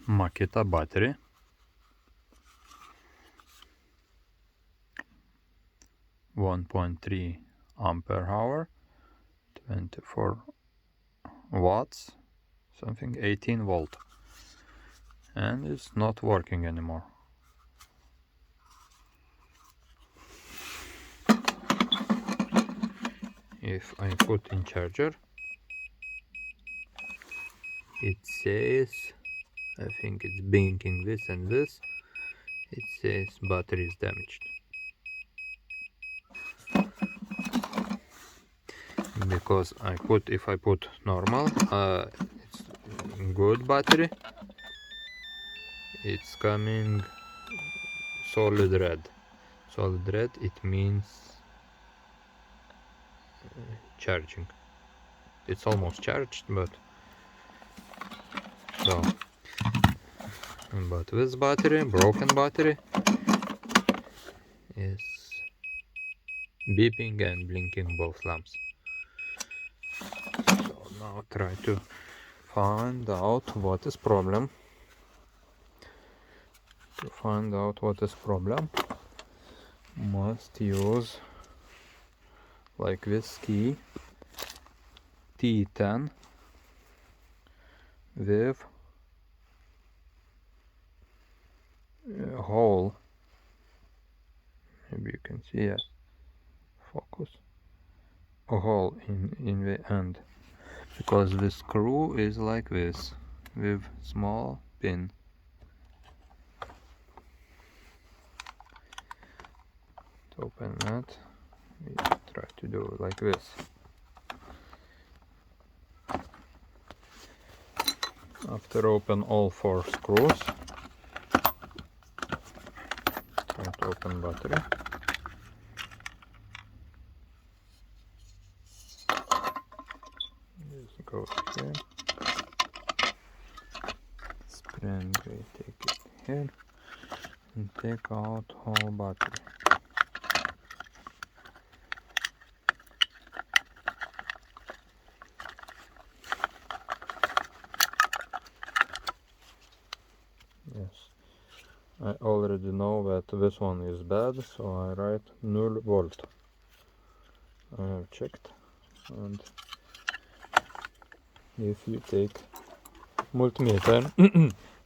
Makita battery. .3 ampere hour, 24 watts, something 18 volt, and it's not working anymore. If I put in charger, it says, I think it's blinking this and this, it says battery is damaged. Because if I put normal, it's good battery, it's coming solid red. Solid red, it means charging. It's almost charged, but so. But this battery, broken battery, is beeping and blinking both lamps. So now try to find out what is problem. To find out what is problem, must use like this key T10 with a hole. Maybe you can see it. Focus. A hole in the end, because the screw is like this with small pin. To open that, we try to do it like this. After open all 4 screws, try to open battery. Just go here. Spring, we take it here and take out whole battery. Yes, I already know that this one is bad, so I write 0 volt. I have checked, and if you take multimeter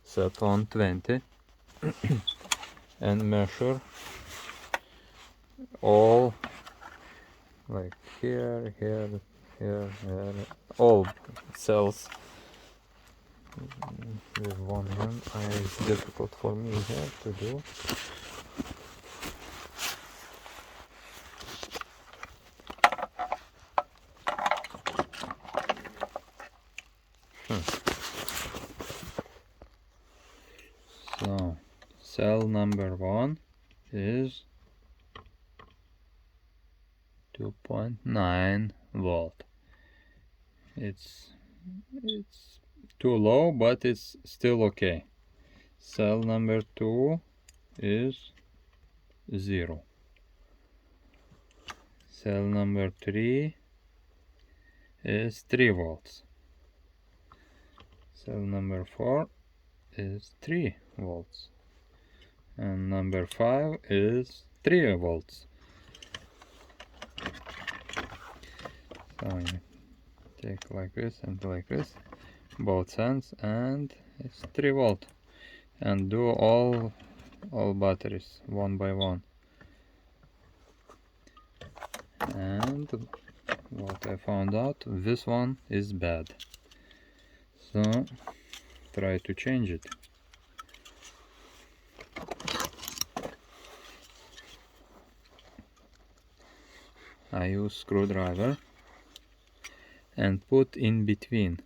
set on 20 and measure all, like here, all cells with one hand, it's difficult for me here to do. So cell number 1 is 2.9 volt. It's too low, but it's still okay. Cell number 2 is 0. Cell number 3 is 3 volts. Cell number 4 is 3 volts. And number 5 is 3 volts. So you take like this and like this, both ends, and it's 3 volt. And do all batteries one by one. And what I found out, this one is bad. So try to change it. I use screwdriver and put in between,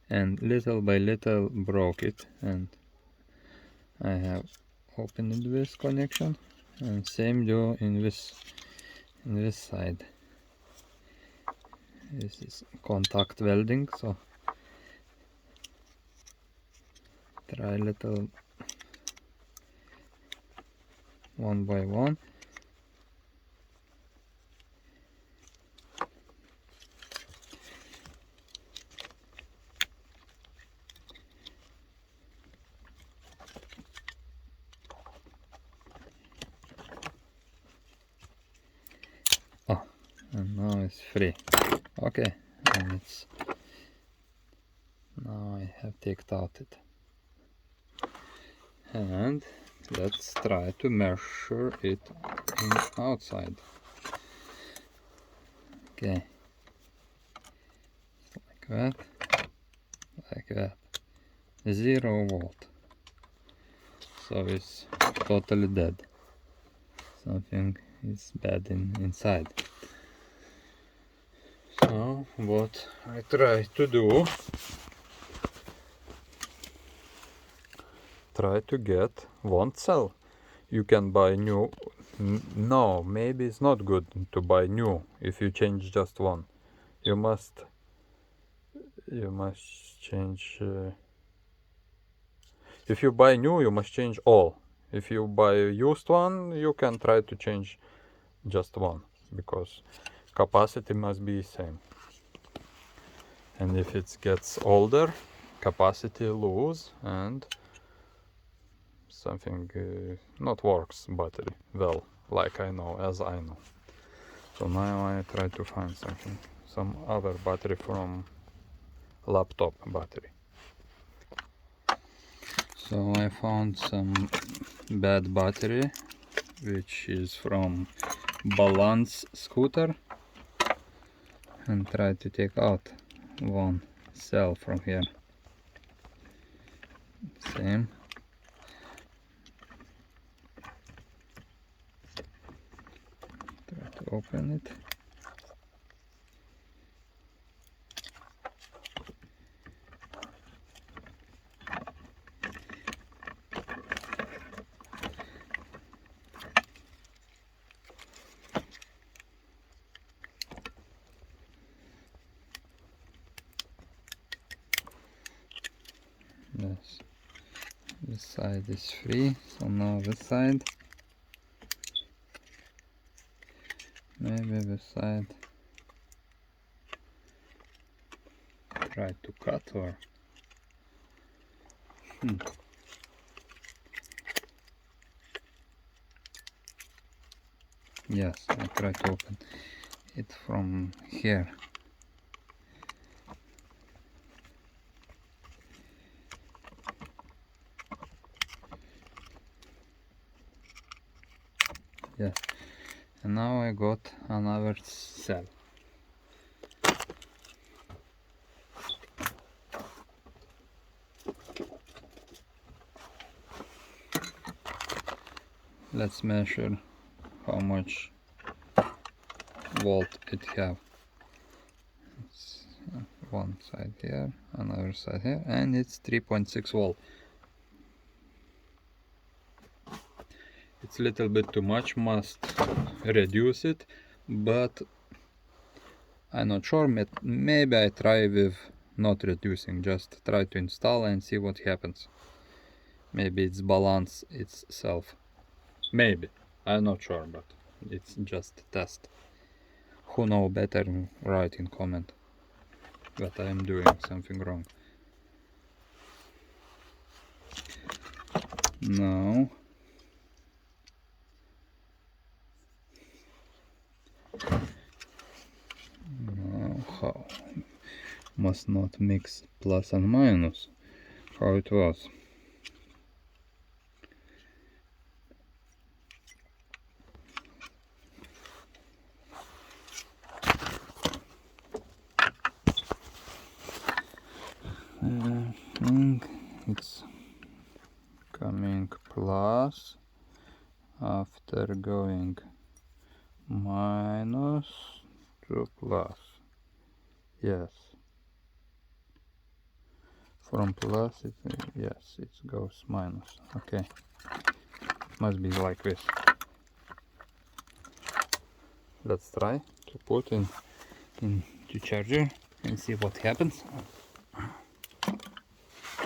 and little by little broke it, and I have opened this connection, and same do in this side. This is contact welding, so try little one by one. is free. Okay, and it's now I have taken out it, and let's try to measure it in outside. Okay, like that, like that. 0 volt. So it's totally dead. Something is bad inside. So what I try to do, try to get one cell. You can buy new. No, maybe it's not good to buy new if you change just one. You must change. If you buy new, you must change all. If you buy used one, you can try to change just one, because capacity must be same. And if it gets older, capacity lose and something not works battery well, like I know, as I know. So now I try to find something, some other battery from laptop battery. So I found some bad battery, which is from balance scooter, and try to take out one cell from here. Same. Try to open it. Yes, this side is free, so now this side, maybe this side, try to cut or yes, I try to open it from here. Yes, and now I got another cell. Let's measure how much volt it have. It's one side here, another side here, and it's 3.6 volt. It's a little bit too much, must reduce it, but I'm not sure. Maybe I try with not reducing, just try to install and see what happens. Maybe it's balance itself. Maybe, I'm not sure, but it's just a test. Who know better, write in comment that I am doing something wrong. Now how? Must not mix plus and minus. How it was? I think it's coming plus after going minus to plus. Yes. From plus yes, it goes minus. Okay. Must be like this. Let's try to put into charger and see what happens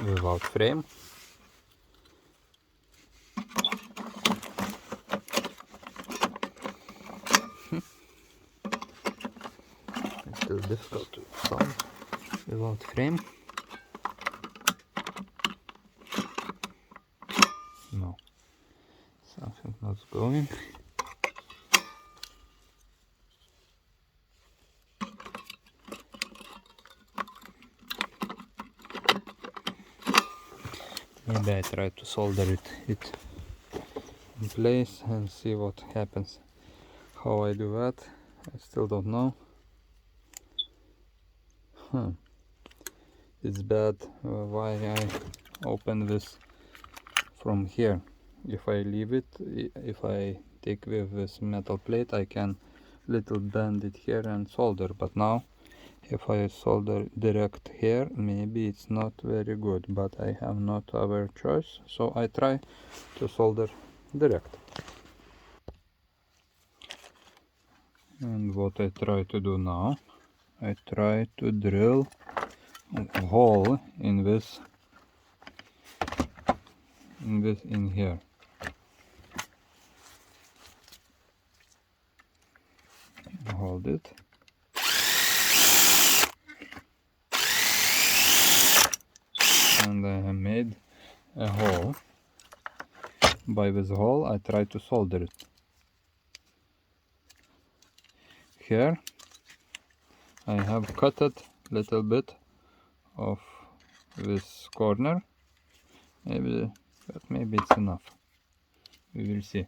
without frame. It's still difficult to solve without frame. No, something not going. Maybe I try to solder it in place and see what happens. How I do that, I still don't know. It's bad why I open this from here. If I leave it, if I take with this metal plate, I can little bend it here and solder, but now if I solder direct here, maybe it's not very good, but I have not other choice, so I try to solder direct. And what I try to do now, I try to drill a hole in this in here. Hold it. And I have made a hole. By this hole I try to solder it. Here I have cut it little bit of this corner. Maybe it's enough. We will see.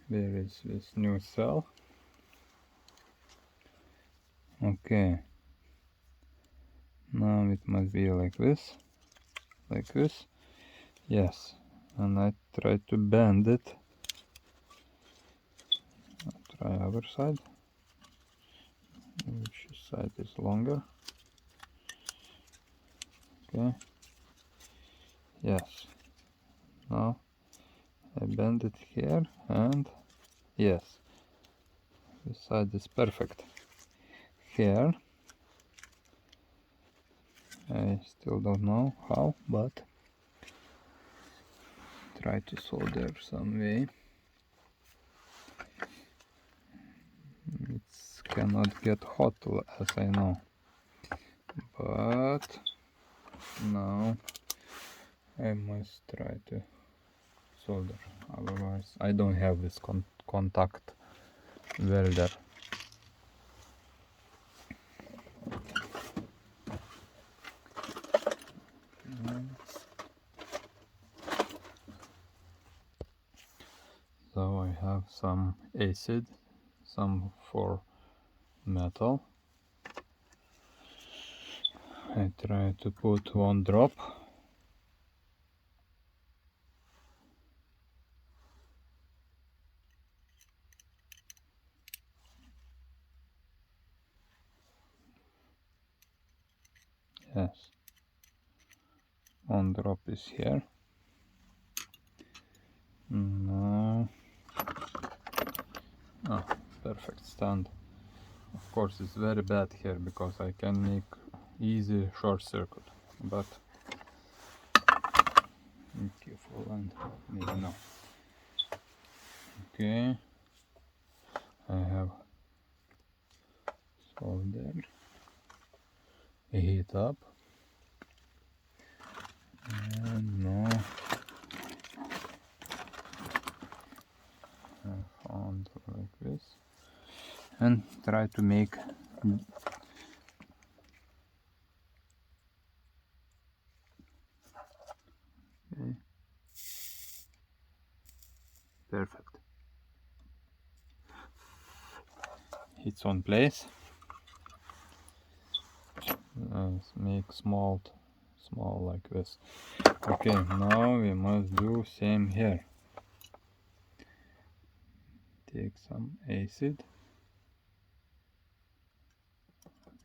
There is this new cell. Okay. Now it must be like this. Like this. Yes. And I try to bend it. I'll try other side. Which side is longer? Okay. Yes. Now I bend it here and yes. This side is perfect. Here I still don't know how, but try to solder some way. It cannot get hot as I know, but now I must try to solder, otherwise I don't have this contact welder. So I have some acid, some for metal. I try to put 1 drop. Yes, 1 drop is here. No. Oh, perfect stand. Of course it's very bad here because I can make easy short circuit, but be careful and maybe no. Okay, I have soldered, heat up, and now I found like this, and try to make okay. Perfect. It's on place. Make small like this. Okay, now we must do same here. Take some acid.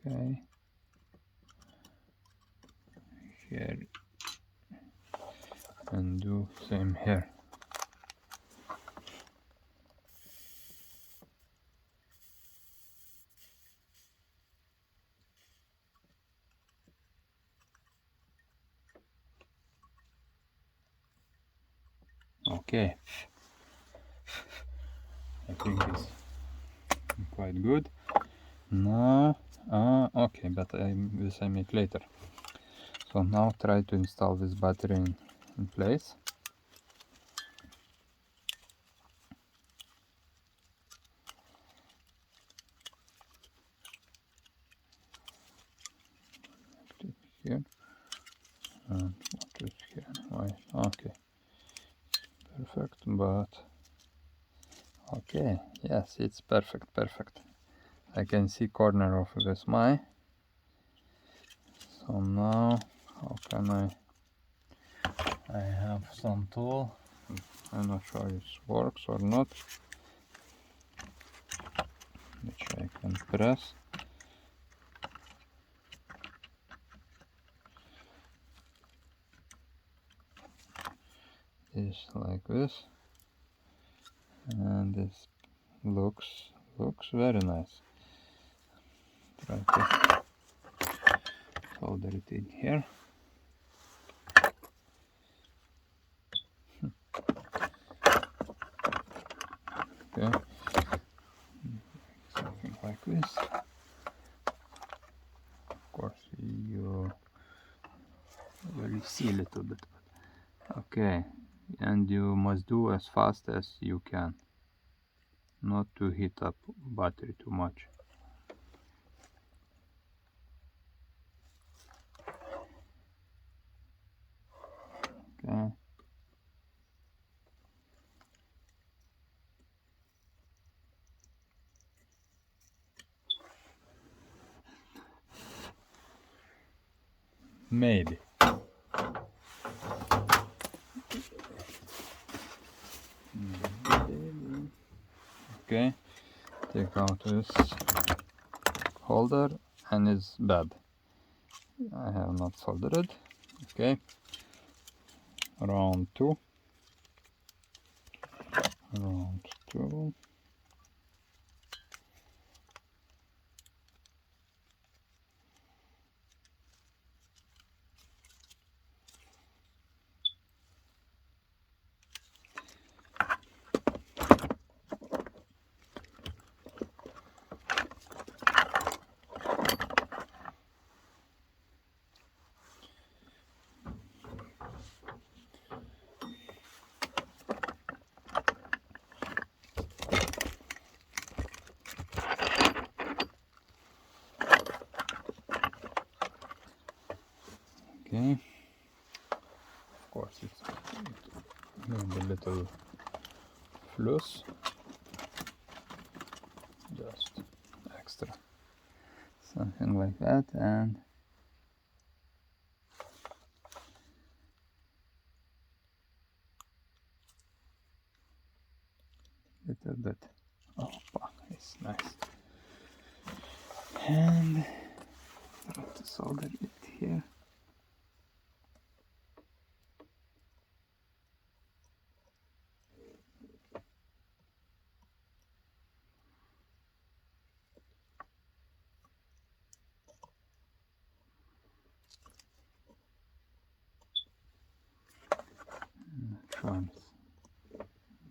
Okay. Here and do same here. Okay, I think it's quite good. Now, okay, but this I make later. So now try to install this battery in place. Put it here, and what is here? Why but okay, yes, it's perfect. I can see corner of this eye. So now how can I have some tool. I'm not sure it works or not, which I can press. This like this, and this looks very nice. Try to solder it in here. Okay, something like this. Of course, you will see a little bit. Okay, and you must do as fast as you can, not to heat up battery too much. Okay. Maybe. Okay, take out this holder and it's bad. I have not soldered it. Okay, round two. Okay, of course it's maybe a little loose, just extra, something like that, and little bit. Oh, it's nice. And try to solder it here. Which one's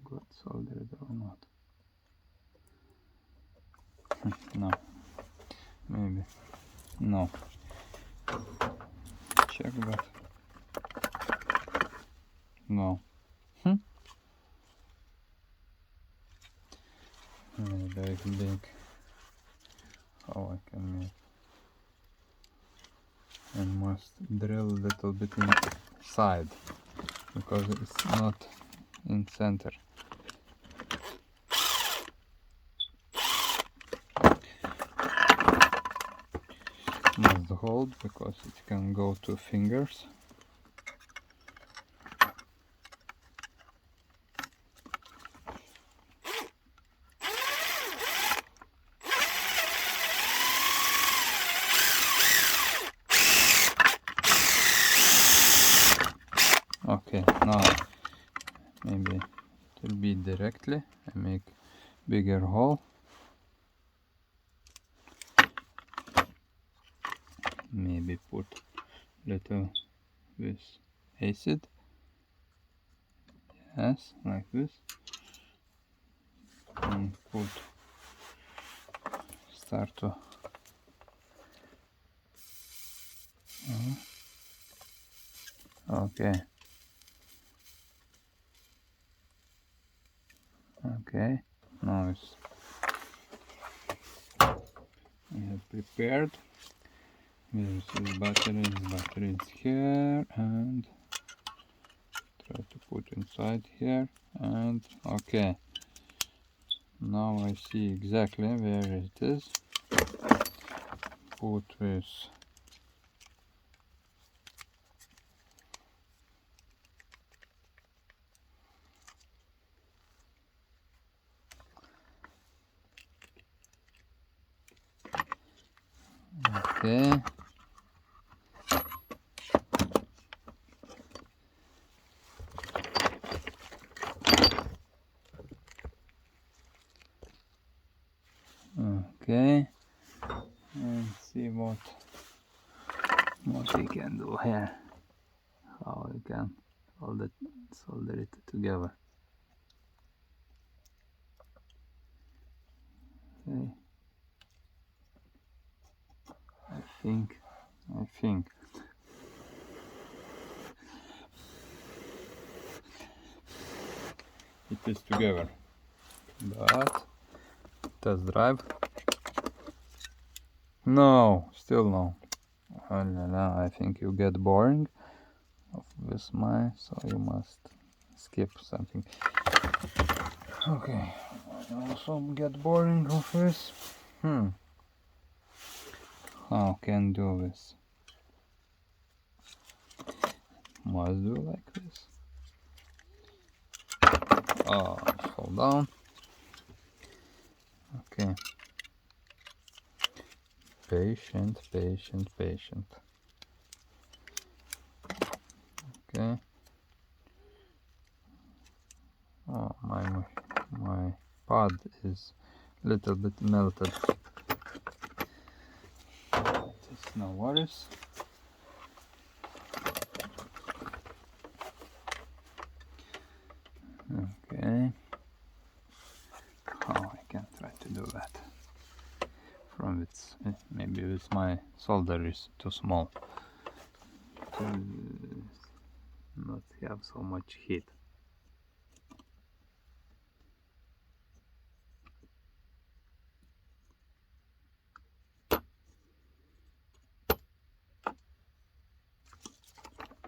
good soldered or not? No, maybe no. Check that. No. Very big. How I can make? And must drill a little bit inside because it's not in center. Must hold because it can go to fingers. Okay, now maybe it will be directly. I make bigger hole. Maybe put little with acid. Yes, like this. And start to okay. Okay, now it's I have prepared. Here's the battery is here, and try to put inside here, and okay, now I see exactly where it is. Put this okay. Okay, and see what we can do here, how we can solder it together. Okay, I think it is together, but test drive. No, still no. Oh la la, I think you get boring of this mine, so you must skip something. Okay, I also get boring of this. How can do this? Must do like this. Oh, fall down. Okay. Patient. Okay. Oh, my pad is a little bit melted. It's no worries. Okay. How I can try to do that? From its maybe with my solder is too small to not have so much heat.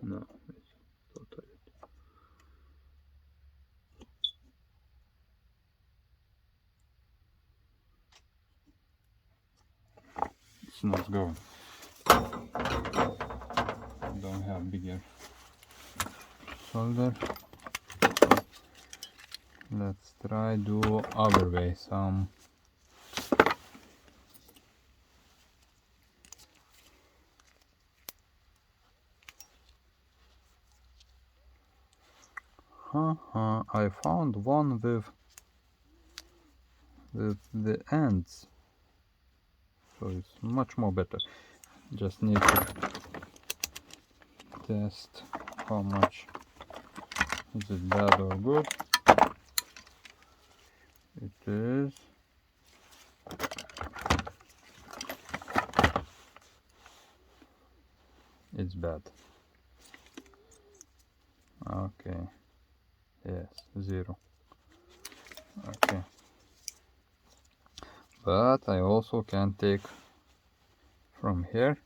No, it's totally. It's not going. I don't have bigger solder. Let's try do other way some. I found one with the ends, so it's much more better. Just need to test how much is it bad or good. It is it's bad. Okay, yes, 0. Okay, but I also can take from here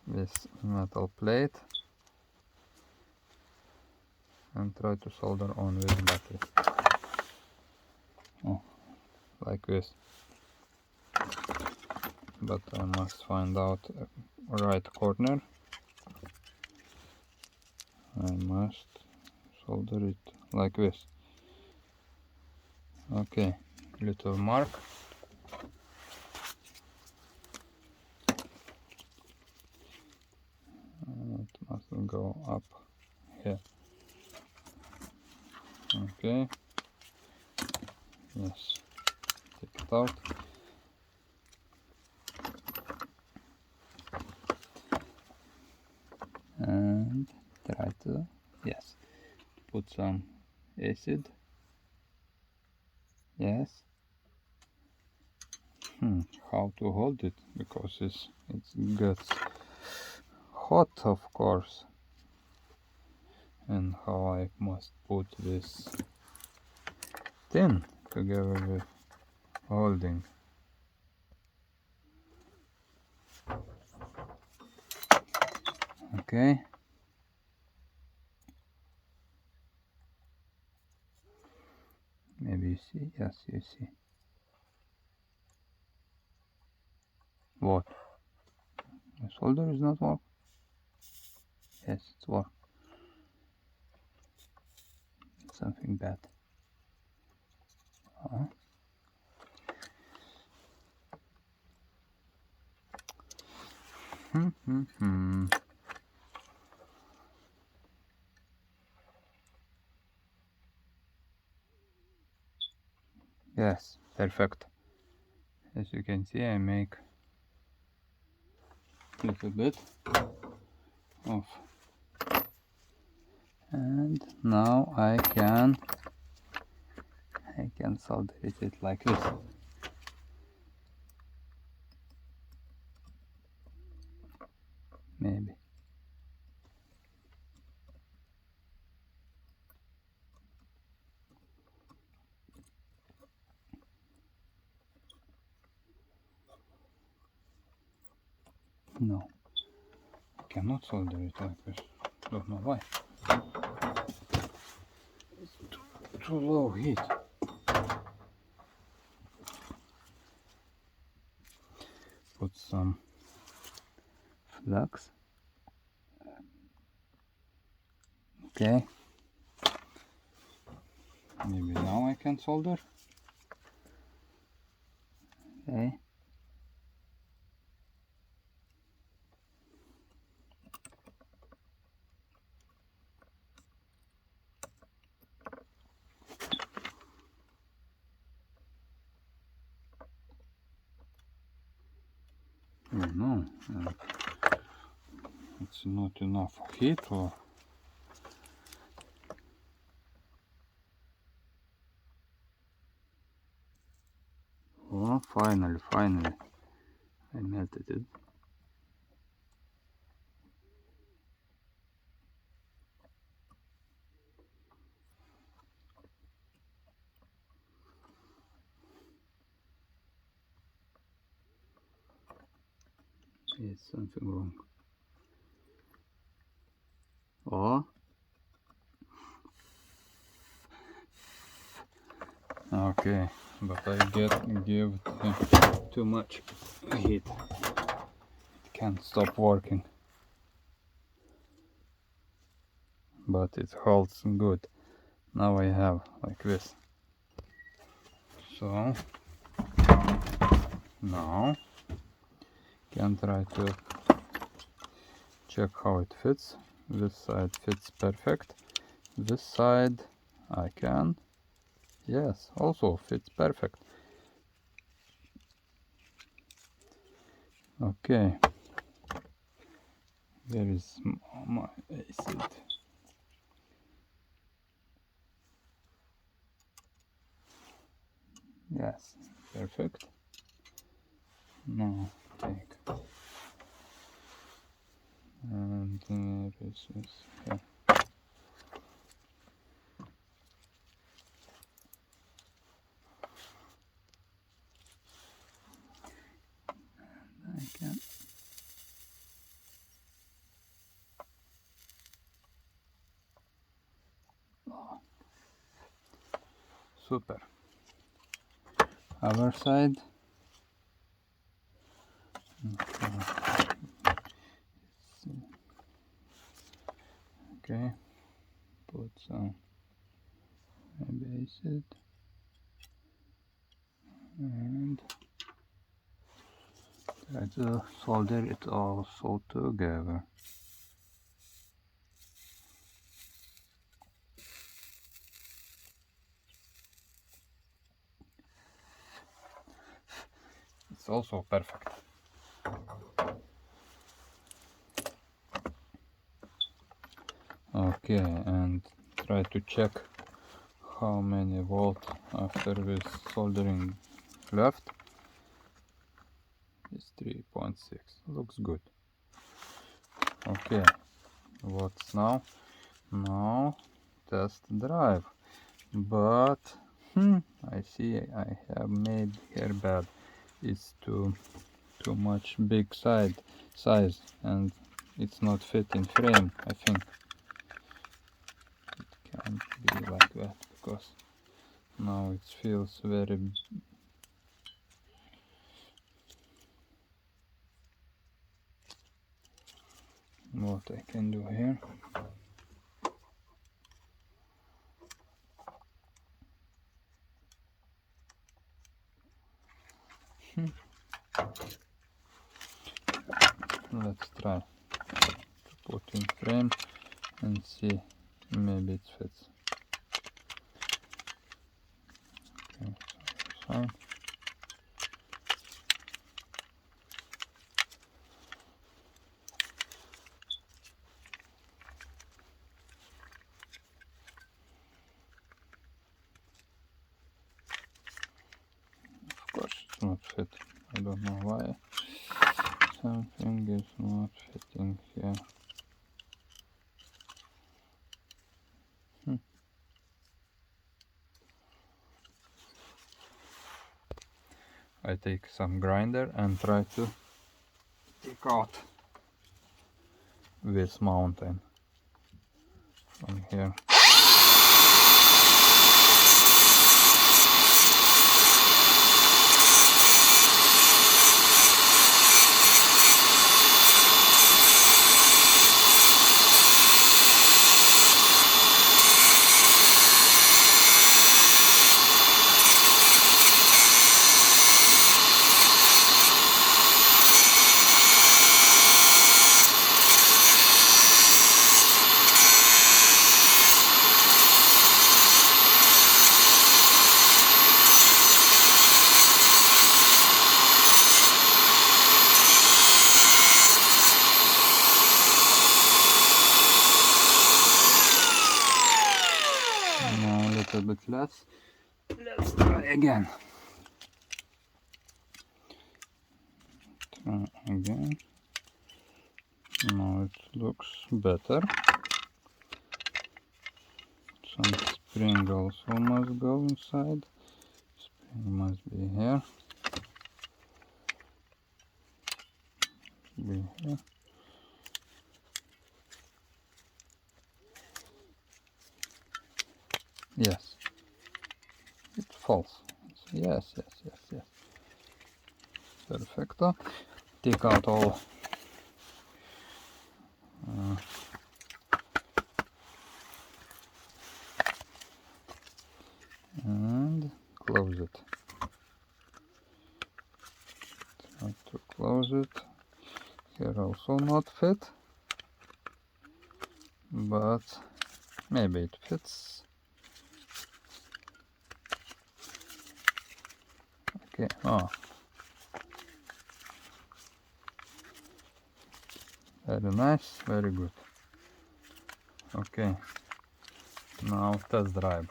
this metal plate and try to solder on this battery. Oh, like this. But I must find out a right corner. I must solder it like this. Okay, little mark. It must go up here. Okay. Yes. Take it out. And try to, yes, put some acid. Yes. How to hold it, because it gets hot, of course. And how I must put this tin together with holding. Okay. Maybe you see? Yes, you see. What? The solder is not work? Yes, it's work. Something bad. Huh? Yes, perfect. As you can see, I make a little bit of, and now I can solder it like this. Maybe. No, I cannot solder it like this. Don't know why. It's too low heat. Put some flux. Okay. Maybe now I can solder. Okay. Oh no, it's not enough heat, or oh, finally I melted it. It's something wrong. Oh, okay, but I give too much heat. It can't stop working, but it holds good. Now I have like this. So now can try to check how it fits. This side fits perfect. This side I can. Yes, also fits perfect. Okay. There is my acid. Yes, perfect. Now take and this is here. I can. Oh, super. Other side. Okay. Put some maybe acid and try to solder it also together. It's also perfect. Okay, and try to check how many volts after this soldering left. It's 3.6. Looks good. Okay, what's now? Now test drive. But I see I have made here bad. It's too much big size, and it's not fit in frame. I think it can't be like that because now it feels very. What I can do here? Let's try to put in frame and see, maybe it fits. Okay, so fine. Of course it's not fit. I don't know why something is not fitting here. I take some grinder and try to take out this mountain from here. Now a little bit less. Let's try again. Try again. Now it looks better. Some spring also must go inside. Spring must be here. Be here. Yes. It falls. Yes, yes, yes, yes. Perfecto. Take out all and close it. Try to close it. Here also not fit, but maybe it fits. Okay. Oh, very nice, very good. Okay, now test drive.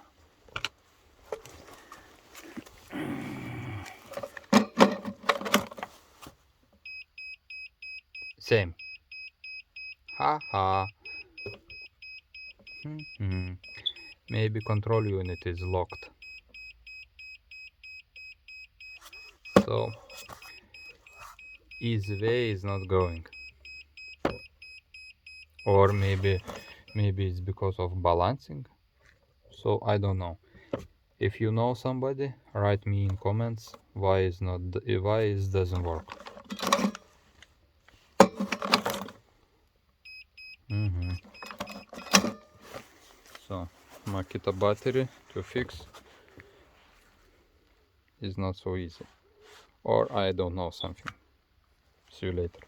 Same. Haha. Maybe control unit is locked. So easy way is not going. Or maybe it's because of balancing. So I don't know. If you know somebody, write me in comments why it doesn't work. So makita battery to fix is not so easy, or I don't know something. See you later.